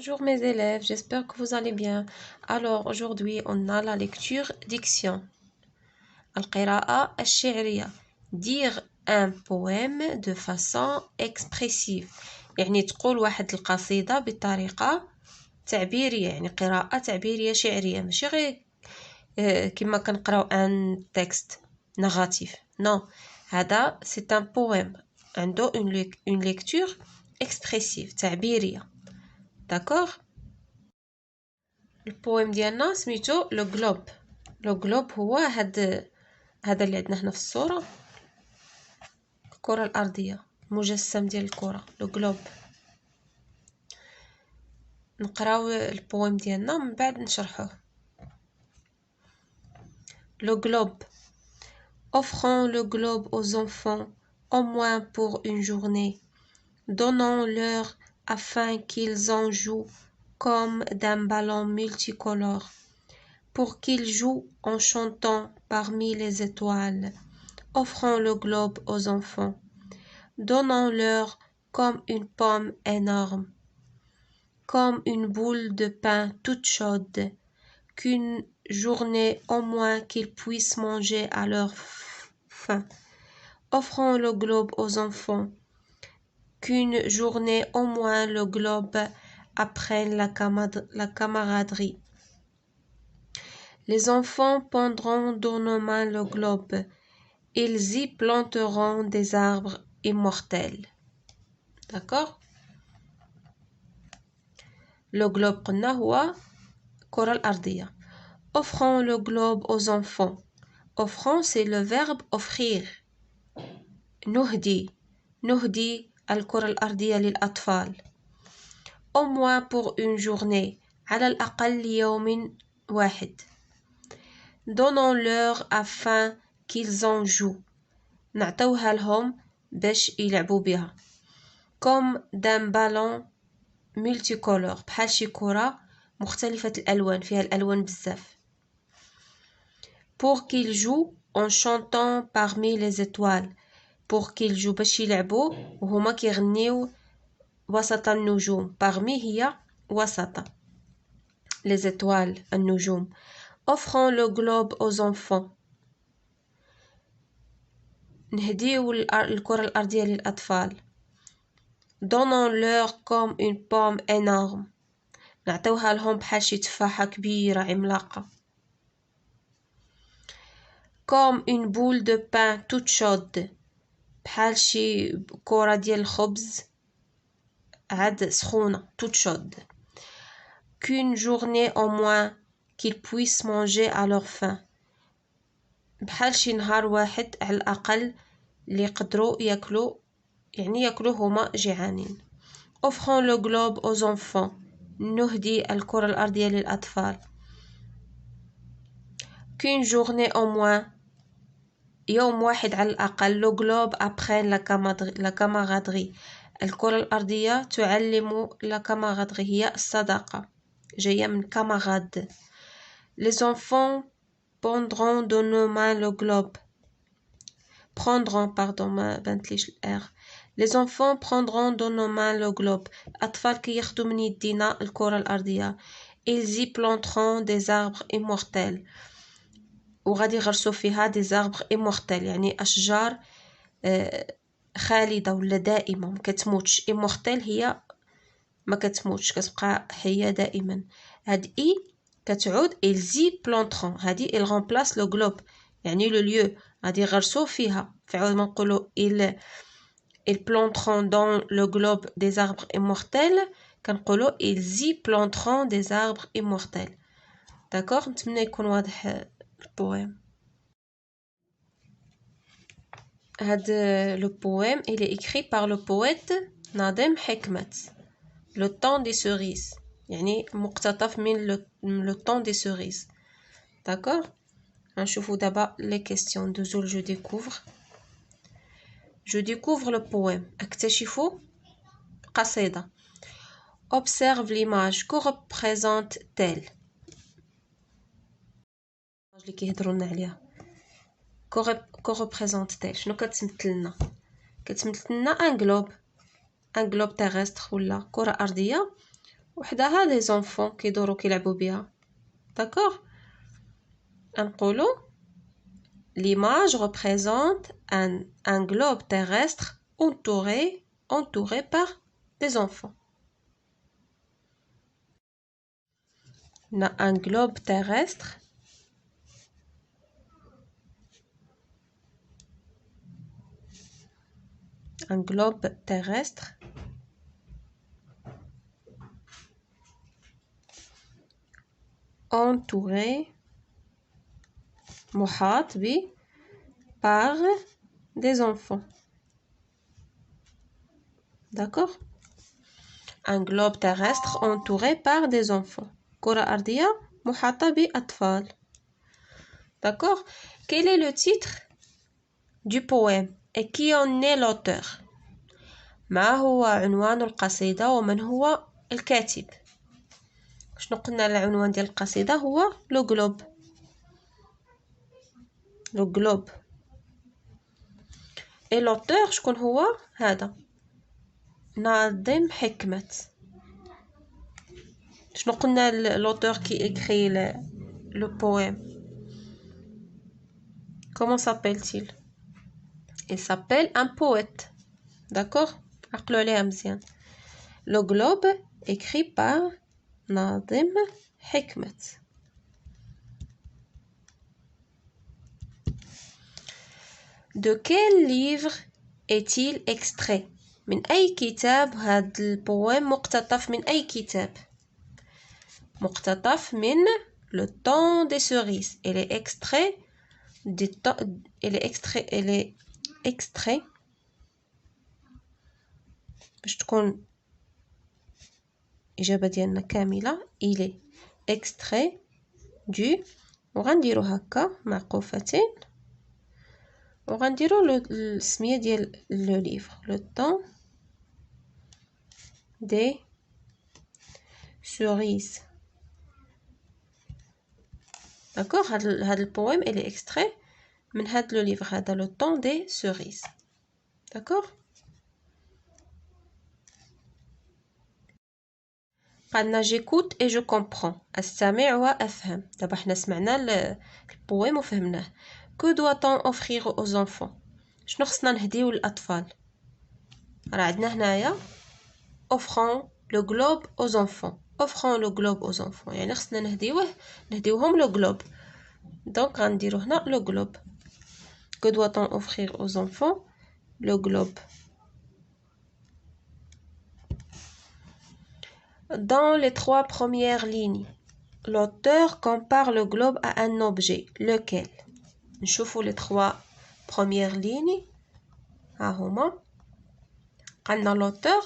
Bonjour mes élèves, j'espère que vous allez bien. Alors aujourd'hui on a la lecture diction. القراءة الشعرية. Dire un poème de façon expressive. يعني تقول واحد القصيدة بطريقة تعبيرية، يعني قراءة تعبيرية شعرية، ماشي غير كما كنقراو ان تكست نغاتيف. نو، هذا سي ان بويم عنده une lecture expressive تعبيرية. داكوغ. البويم ديالنا سميتو لو جلوب. لو جلوب هو هذا اللي عندنا هنا في الصورة، الكرة الأرضية، مجسم ديال الكرة، لو جلوب. نقراو البويم ديالنا من بعد نشرحوه. Le globe. Offrons le globe aux enfants, au moins pour une journée. Donnons-leur afin qu'ils en jouent comme d'un ballon multicolore, pour qu'ils jouent en chantant parmi les étoiles. Offrons le globe aux enfants. Donnons-leur comme une pomme énorme, comme une boule de pain toute chaude, qu'une journée au moins qu'ils puissent manger à leur faim. Offrons le globe aux enfants, qu'une journée au moins le globe apprenne la camaraderie. Les enfants prendront dans nos mains le globe, ils y planteront des arbres immortels. D'accord? Le globe قلنا هو الكرة الأرضية. Offrons le globe aux enfants. Offrons c'est le verbe offrir. نهدي الكرة الأرضية للأطفال. Au moins pour une journée. على الأقل يوم واحد. Donnons-leur afin qu'ils en jouent. نعطوها لهم باش يلعبوا بها. Comme d'un ballon multicolore. بحال شي كرة مختلفة الألوان، فيها الألوان بزاف. Pour qu'ils jouent en chantant parmi les étoiles. Pour qu'ils jouent باش يلعبوا وهما كيغنيو وسط النجوم. Parmi هي وسط. Les étoiles النجوم. Offrons le globe aux enfants. نهديو الكرة الأرضية للأطفال. Donnons-leur comme une pomme énorme. نعطيوها لهم بحال شي تفاحة كبيرة عملاقة. Comme une boule de pain toute chaude. بحال شي كرة ديال الخبز عاد سخونة toute chaude. Qu'une journée au moins qu'ils puissent manger à leur faim. بحال شي نهار واحد على الأقل اللي يقدروا ياكلوا، يعني ياكلوا هما جيعانين. Offrons le globe aux enfants. نهدي الكرة الأرضية للأطفال. Qu'une journée au moins يوم واحد على الأقل. Le globe apprenne la camaraderie. الكرة الأرضية تعلم la camaraderie هي الصداقة، جاية من camarade. Les enfants prendront de nos mains le globe. ما بنتليش الR. Les enfants prendront de nos mains le globe. الأطفال كياخدوا من يدينا الكرة الأرضية. Ils y planteront des arbres immortels. وغادي يغرسوا فيها des arbres immortels، يعني أشجار خالدة ولا دائمة ما كتموتش. immortel هي ما كتموتش، كتبقى حية دائما. هاد إي كتعود ils y planteront، هادي il remplace le globe، يعني le lieu غادي يغرسوا فيها. فعود ما نقولوا ils planteront dans le globe des arbres immortels، كنقولوا ils y planteront des arbres immortels. d'accord. نتمنى يكون واضح البويم. هذا le poème il est écrit par le poète ناظم حكمت. Le temps des cerises، يعني مقتطف من le temps des cerises. d'accord. نشوفوا دابا les questions de Zoul. Je découvre le poème. اكتشفوا قصيدة. Observe l'image. Que représente-t-elle؟ اللي كيهضروا لنا عليها. Que représente-t-elle؟ شنو كتمثل لنا؟ كتمثل لنا ان globe terrestre ولا كرة أرضية وحدها لي زونفون كيدورو كيلعبوا بها. داكوغ. نقولوا l'image représente un globe terrestre entouré par des enfants. On a un globe terrestre entouré محاط ب par des enfants. D'accord. Un globe terrestre entouré par des enfants. كرة أرضية محاطة بأطفال. D'accord. Quel est le titre du poème et qui en est l'auteur؟ ما هو عنوان القصيدة ومن هو الكاتب؟ شنو قلنا العنوان ديال القصيدة هو لو جلوب. et l'auteur شكون هو؟ هذا ناظم حكمة. شنو قلنا l'auteur qui écrit le poème? Comment s'appelle-t-il? Il s'appelle un poète. D'accord. عقلوا عليها مزيان. Le globe écrit par ناظم حكمة. De quel livre est-il extrait؟ من أي كتاب هذا البويم مقتطف من أي كتاب؟ مقتطف من Le temps des cerises. Elle est extrait باش تكون إجابة ديالنا كاملة. Il est extrait du وغنديرو هكا معقوفتين وغنديرو السمية ديال لو ليفر Le temps des cerises. D'accord. هاد البويم elle est extrait من هاد لو ليفر هذا Le temps des cerises. D'accord. قالنا j'écoute et je comprends. أستمع وأفهم. دابا حنا سمعنا البويم وفهمناه. Que doit-on offrir aux enfants؟ شنو خصنا نهديو للأطفال؟ راه عندنا هنايا offrant le globe aux enfants. offrant le globe aux enfants يعني خصنا نهديوهم لو globe. دونك غنديرو هنا لو globe. Que doit-on offrir aux enfants? Le globe. Dans les 3 premières lignes, l'auteur compare le globe à un objet. Lequel? نشوفوا les 3 premières lignes. ها هما. قالنا l'auteur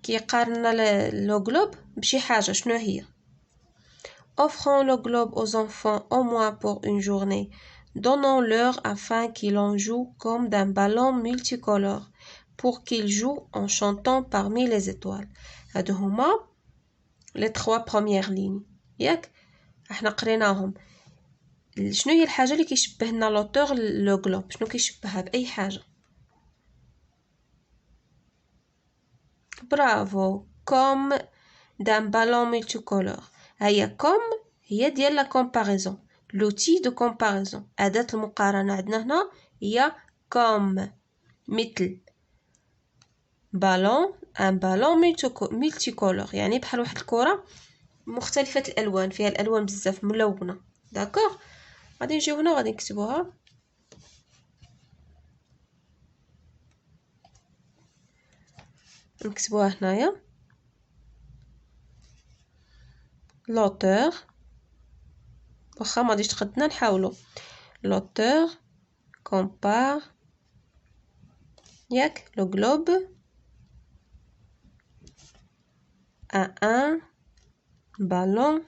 كيقارن le globe بشي حاجة. شنو هي؟ Offrons le globe aux enfants au moins pour une journée. Donnons-leur afin qu'ils en jouent comme d'un ballon multicolore pour qu'ils jouent en chantant parmi les étoiles. هادو هما les 3 premières lignes. ياك احنا قريناهم. شنو هي الحاجة اللي كيشبه لنا لوتور لو globe؟ شنو كيشبهها بأي حاجة؟ برافو. comme d'un ballon multicolore. هي comme هي ديال لا comparaison. l'outil de comparaison. أداة المقارنة عندنا هنا هي comme مثل بالون ان بالون multicolore يعني بحال واحد الكرة مختلفة الألوان فيها الألوان بزاف ملونة. داكوغ. غادي نجيو هنا وغادي نكتبوها. نكتبوها هنايا. l'auteur واخا ما غاديش تخدنا نحاولوا. l'auteur compare ياك le globe à un ballon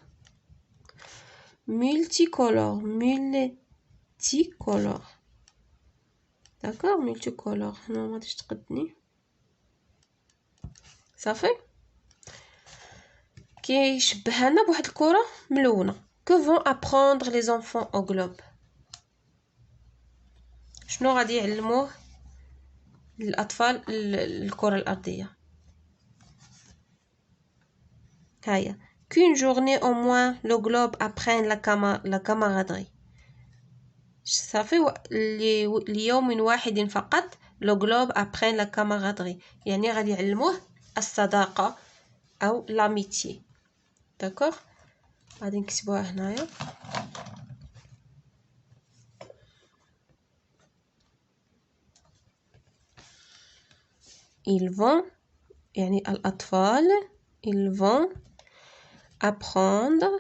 multicolore. d'accord. multicolore هنا ما غاديش تقدني صافي. كيشبهنا بواحد الكرة ملونة. que vont apprendre les enfants au globe؟ شنو غادي يعلموه للأطفال الكرة الأرضية؟ هيا qu'une journée au moins le globe apprenne la camaraderie. صافي ليوم واحد فقط le globe apprenne la camaraderie يعني غادي يعلموه الصداقة أو l'amitié. داكوغ غادي نكتبوها هنايا. ils vont يعني الأطفال ils vont apprendre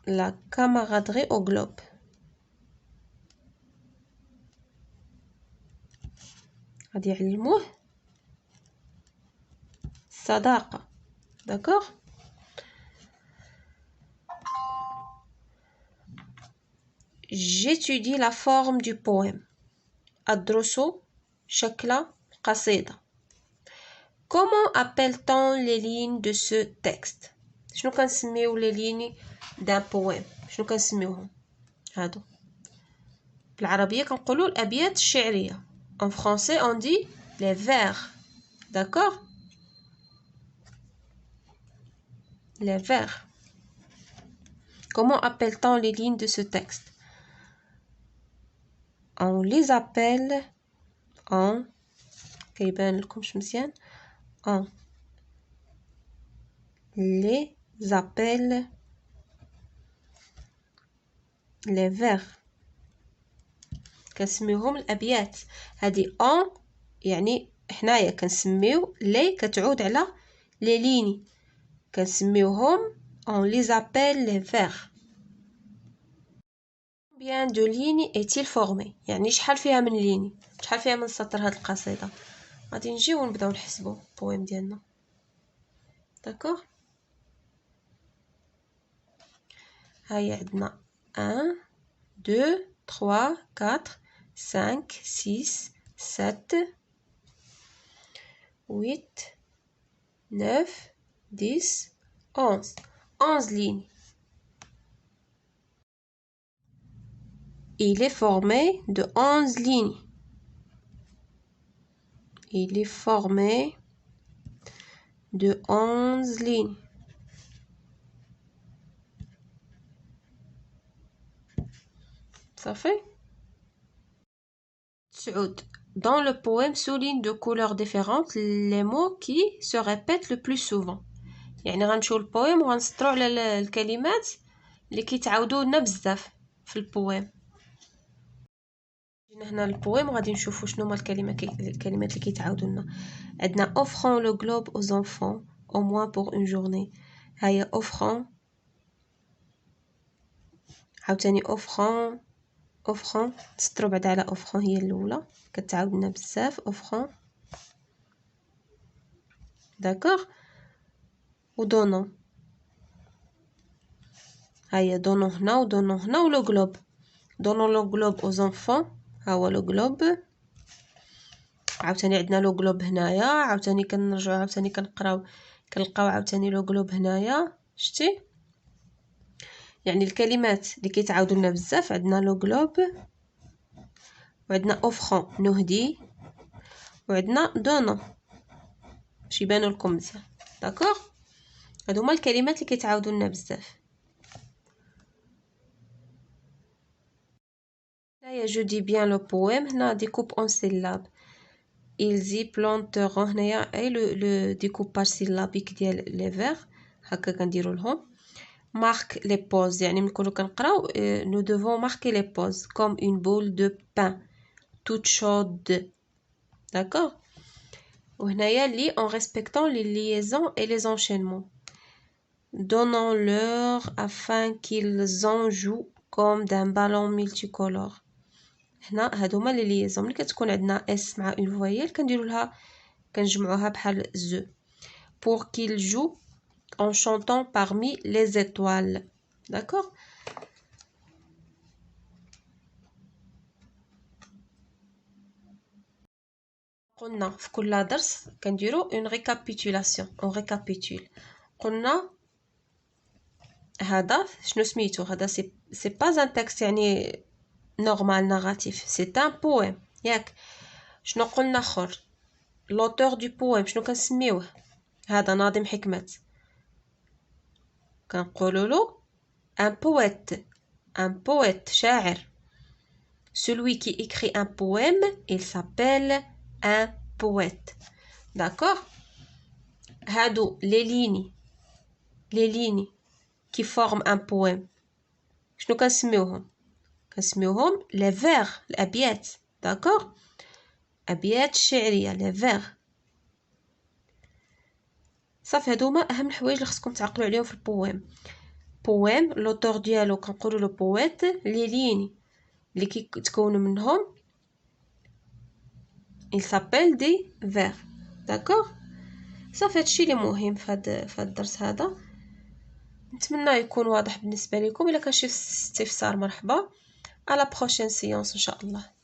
la camaraderie au globe. غادي يعلموه الصداقة. داكوغ j'étudie la forme du poème. أدرس شكل قصيدة. Comment appelle-t-on les lignes de ce texte? شنو كنسميو les lignes d'un poème؟ شنو كنسميوهم هادو؟ بالعربية كنقولوا الأبيات الشعرية. En français on dit les vers. D'accord? Les vers. Comment appelle-t-on les lignes de ce texte? On les appelle on كيبان لكمش مزيان on les appelle les vers. كنسميوهم الأبيات. هذه on يعني حنايا كنسميو لي كتعود على لي ليني كنسميوهم on les appelle les vers. Combien de lignes est-il formé؟ يعني شحال فيها من ليني شحال فيها من سطر هاد القصيدة. غادي نجيو ونبداو نحسبو البويم ديالنا. داكوغ هيا عندنا 1 2 3 4 5 6 7 8 9 10 11 lignes. Il est formé de 11 lignes. Il est formé de 11 lignes. Ça fait? Dans le poème souligne de couleurs différentes les mots qui se répètent le plus souvent. يعني غنمشيو للبويم وغنسطرو على الكلمات اللي كيتعاودوا لنا بزاف في البويم. جينا هنا للبويم وغادي نشوفوا شنو هما الكلمات اللي كيتعاودوا لنا. عندنا offrant le globe aux enfants au moins pour une journée. هيا offrant عاوتاني offrant تسطروا بعدا على offrant هي الاولى كتعاود لنا بزاف offrant. داكوغ و donnant هيا donnant هنا و donnant هنا و لو globe donnant le globe aux enfants ها هو لو globe. عاوتاني عندنا لو globe هنايا عاوتاني كنرجعو عاوتاني كنقراو كنلقاو عاوتاني لو globe هنايا. شتي يعني الكلمات اللي كيتعاودوا لنا بزاف عندنا لو globe وعندنا offrant نهدي وعندنا donnant باش يبانوا لكم مزيان. داكوغ هادو هما الكلمات اللي كيتعاودوا لنا بزاف. هنايا je dis bien le poème هنا découpe en syllabes. ils y planteront هنايا اي لو découpage syllabique ديال لي vers هكا كنديروا لهم. marque les pauses يعني ملي نكونوا كنقراو nous devons marquer les pauses comme une boule de pain toute chaude. d'accord وهنايا li en respectant les liaisons et les enchaînements. donnons-leur afin qu'ils en jouent comme d'un ballon multicolore. هنا هادو هما لي ليزون ملي كتكون عندنا اس مع اون فويل كنديروا لها كنجمعوها بحال ز. pour qu'ils jouent en chantant parmi les étoiles. d'accord قلنا في كل درس كنديروا اون ريكابيتولاسيون اون ريكابيتول. قلنا هذا شنو سميتو هذا سي با ان تكست يعني نورمال ناراتيف سي ان بويم ياك. شنو قلنا اخر l'auteur du poème شنو كنسميوه؟ هذا ناظم حكمة كنقولولو un poète شاعر. Celui qui écrit un poème, il s'appelle un poète. D'accord? هادو les lignes qui forment un poème. شنو كنسميوهم؟ كنسميوهم les vers, الأبيات. D'accord? أبيات شعرية les vers. صافي هادوما أهم الحوايج اللي خصكم تعقلوا عليهم في البويم. بويم لوتور ديالو كنقولوا له بويت، لي ليني اللي كيتكونوا منهم il s'appelle des vers. d'accord. صافي هادشي اللي مهم في هاد الدرس هذا. نتمنى يكون واضح بالنسبه لكم. الا كان شي استفسار مرحبا. على بروشين سيونس ان شاء الله.